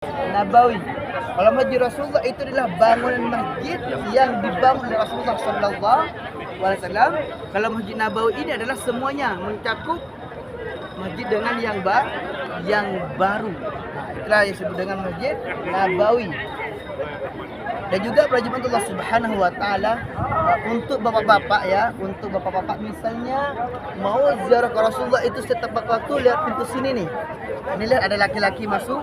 Nabawi. Kalau Masjid Rasulullah itu adalah bangunan masjid yang dibangun oleh Rasulullah Sallallahu Alaihi Wasallam. Kalau Masjid Nabawi ini adalah semuanya mencakup masjid dengan yang baru. Nah, itulah yang disebut dengan Masjid Nabawi. Dan juga perajaan Allah Subhanahu wa taala untuk bapak-bapak ya, untuk bapak-bapak misalnya mau ziarah ke Rasulullah itu setiap waktu lihat pintu sini nih. Ini lihat ada laki-laki masuk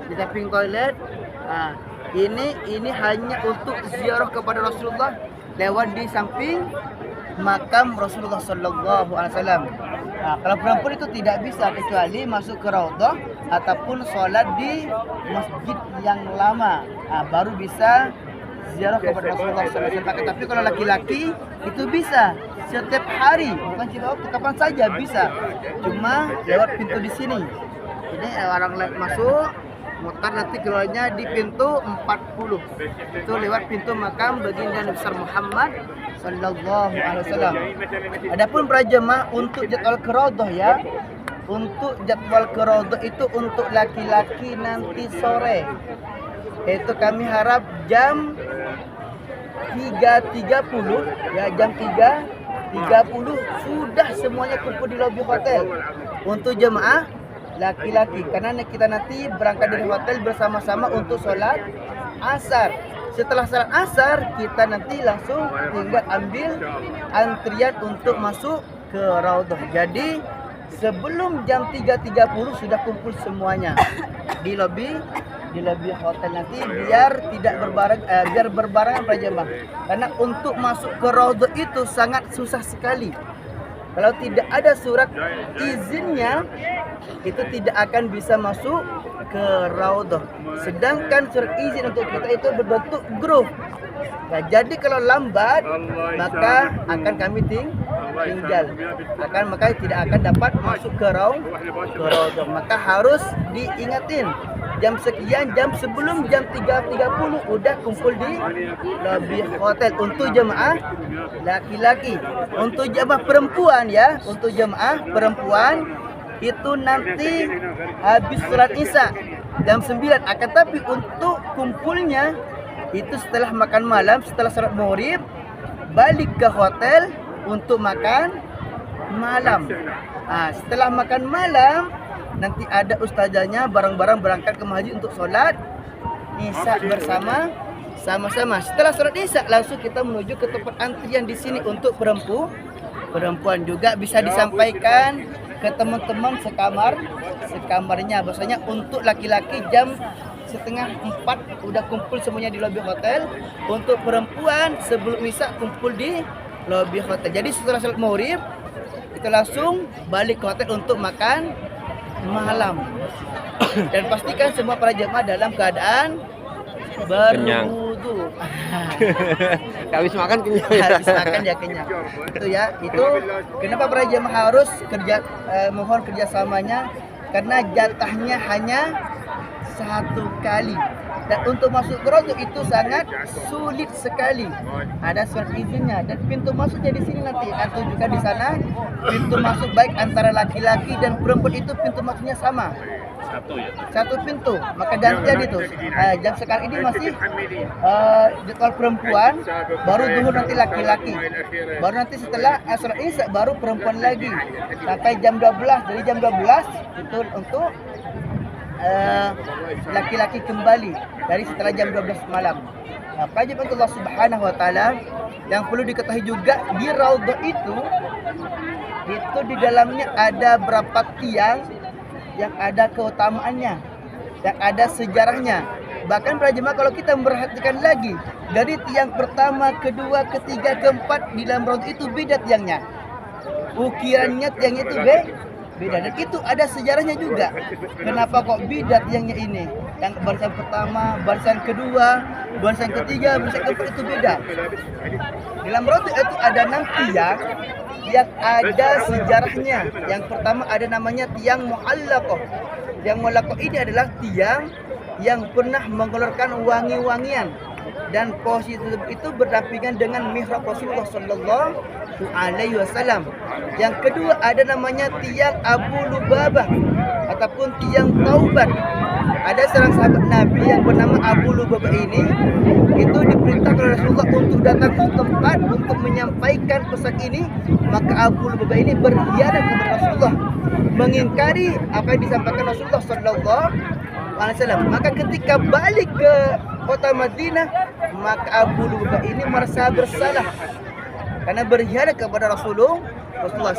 di samping toilet. Nah, ini hanya untuk ziarah kepada Rasulullah lewat di samping makam Rasulullah Sallallahu Alaihi Wasallam. Nah, kalau perempuan itu tidak bisa kecuali masuk ke raudhah ataupun sholat di masjid yang lama. Nah, baru bisa ziarah kepada Rasulullah Sallallahu Alaihi Wasallam. Tapi kalau laki-laki itu bisa setiap hari, bukan cuma waktu kapan saja bisa. Cuma lewat pintu di sini. Ini orang masuk mutar nanti keluarnya di pintu 40. Itu lewat pintu makam baginda Nabi besar Muhammad Sallallahu Alaihi Wasallam. Adapun para jemaah untuk jadwal ke raudhah ya. Untuk jadwal ke raudhah itu untuk laki-laki nanti sore. Itu kami harap jam 3.30 ya, jam 3.30 sudah semuanya kumpul di lobi hotel untuk jemaah laki-laki, karena kita nanti berangkat dari hotel bersama-sama untuk sholat asar. Setelah sholat asar kita nanti langsung tinggal ambil antrian untuk masuk ke raudhah. Jadi sebelum jam 3.30 sudah kumpul semuanya di lobi hotel nanti, biar tidak biar berbarengan para jemaah. Karena untuk masuk ke raudhah itu sangat susah sekali. Kalau tidak ada surat izinnya, itu tidak akan bisa masuk ke raudhah. Sedangkan surat izin untuk kita itu berbentuk grup. Nah, jadi kalau lambat maka akan kami tinggal. Maka tidak akan dapat masuk ke raudhah. Maka harus diingatin jam sekian, jam sebelum jam 3.30 udah kumpul di lobi hotel untuk jemaah laki-laki. Untuk jemaah perempuan ya, untuk jemaah perempuan itu nanti habis sholat isya jam 9. Akan tapi untuk kumpulnya itu setelah makan malam, setelah sholat maghrib balik ke hotel untuk makan malam. Nah, setelah makan malam nanti ada ustazahnya bareng-bareng berangkat ke masjid untuk sholat isya sama-sama. Setelah sholat isya langsung kita menuju ke tempat antrian di sini untuk perempuan juga bisa disampaikan ke teman-teman sekamarnya. Bahwasanya untuk laki-laki jam 3:30 udah kumpul semuanya di lobi hotel. Untuk perempuan sebelum isya kumpul di lobi hotel. Jadi setelah sholat maghrib itu langsung balik ke hotel untuk makan malam. Dan pastikan semua para jemaah dalam keadaan berwudu. Habis makan kenyang. Habis makan ya kenyang. Itu ya, itu kenapa para jemaah harus mohon kerjasamanya, karena jatahnya hanya satu kali. Dan untuk masuk ke raudhah itu sangat sulit sekali. Ada surat izinnya dan pintu masuknya di sini nanti atau juga di sana. Pintu masuk baik antara laki-laki dan perempuan itu pintu masuknya sama. Satu pintu. Maka gantian itu. Jam sekarang ini masih jadwal perempuan, baru zuhur nanti laki-laki. Baru nanti setelah sholat isya baru perempuan lagi. Sampai jam 12. Dari jam 12 itu untuk laki-laki kembali dari setelah jam 12 malam. Nah, wajib untuk Allah Subhanahu wa taala yang perlu diketahui juga di raudhah itu di dalamnya ada berapa tiang yang ada keutamaannya, yang ada sejarahnya. Bahkan para jemaah kalau kita memperhatikan lagi dari tiang pertama, kedua, ketiga, keempat di dalam raudhah itu beda tiangnya. Ukirannya tiangnya itu beda, dan itu ada sejarahnya juga. Kenapa kok beda tiangnya ini? Yang barisan pertama, barisan kedua, barisan ketiga, barisan keempat itu beda. Dalam raudhah itu ada 6 tiang yang ada sejarahnya. Yang pertama ada namanya tiang mu'allaqah. Yang mu'allaqah ini adalah tiang yang pernah mengeluarkan wangi-wangian, dan posisi itu berdampingan dengan mihrab Rasulullah Sallallahu Alaihi Wasallam. Yang kedua ada namanya tiang Abu Lubabah ataupun tiang Taubat. ada seorang sahabat Nabi yang bernama Abu Lubabah ini, itu diperintahkan oleh Rasulullah untuk datang ke tempat untuk menyampaikan pesan ini. Maka Abu Lubabah ini berkhianat kepada Rasulullah, mengingkari apa yang disampaikan Rasulullah Sallallahu Alaihi Wasallam. Maka ketika balik ke kota Madinah, maka Abu Lubabah ini merasa bersalah karena berkhianat kepada Rasulullah,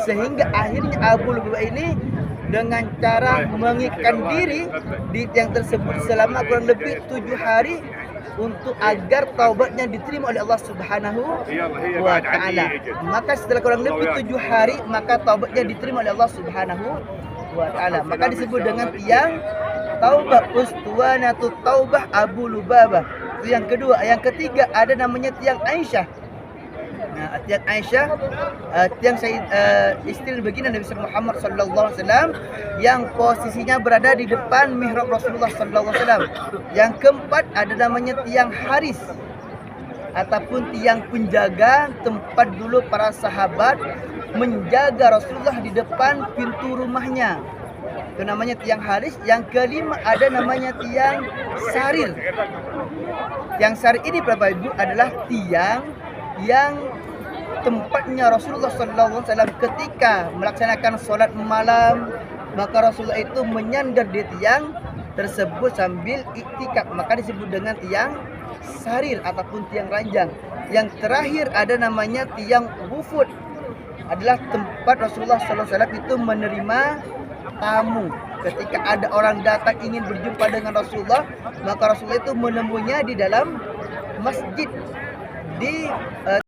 sehingga akhirnya Abu Lubabah ini dengan cara mengikatkan diri di yang tersebut selama kurang lebih 7 hari untuk agar taubatnya diterima oleh Allah Subhanahu wa taala. Maka setelah kurang lebih 7 hari maka taubatnya diterima oleh Allah Subhanahu wa taala. Maka disebut dengan tiang taubah, Ustuwanatut Taubah Abu Lubabah. Itu yang kedua. Yang ketiga ada namanya tiang Aisyah. Nah, tiang Aisyah, tiang istri baginda Nabi Muhammad sallallahu alaihi wasallam yang posisinya berada di depan mihrab Rasulullah sallallahu alaihi wasallam. Yang keempat ada namanya tiang Haris ataupun tiang penjaga, tempat dulu para sahabat menjaga Rasulullah di depan pintu rumahnya. Itu namanya tiang Haris. Yang kelima ada namanya tiang Sarir. Tiang Sarir ini Bapak Ibu adalah tiang yang tempatnya Rasulullah SAW ketika melaksanakan solat malam, maka Rasulullah itu menyandar di tiang tersebut sambil iktikaf, maka disebut dengan tiang sarir ataupun tiang ranjang. Yang terakhir ada namanya tiang wufud, adalah tempat Rasulullah SAW itu menerima tamu. Ketika ada orang datang ingin berjumpa dengan Rasulullah, maka Rasulullah itu menemuinya di dalam masjid di